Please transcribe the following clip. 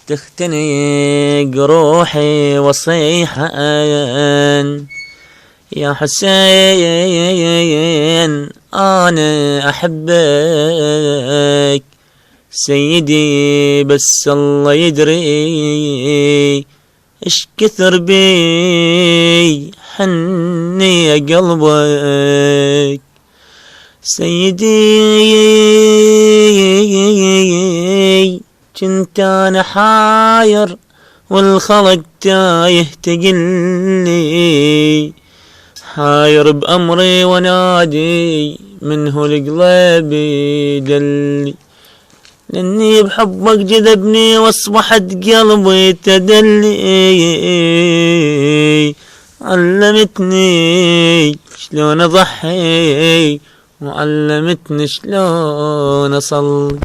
تختنق روحي وصيحة يا حسين أنا أحبك سيدي، بس الله يدري إيش كثر بي حني يا قلبك سيدي. كنت أنا حاير والخلق تايه تقلي، حاير بأمري ونادي منه القلب دلي، لأني بحبك جذبني واصبحت قلبي تدلي. علمتني شلون أضحي وعلمتني شلون أصلي.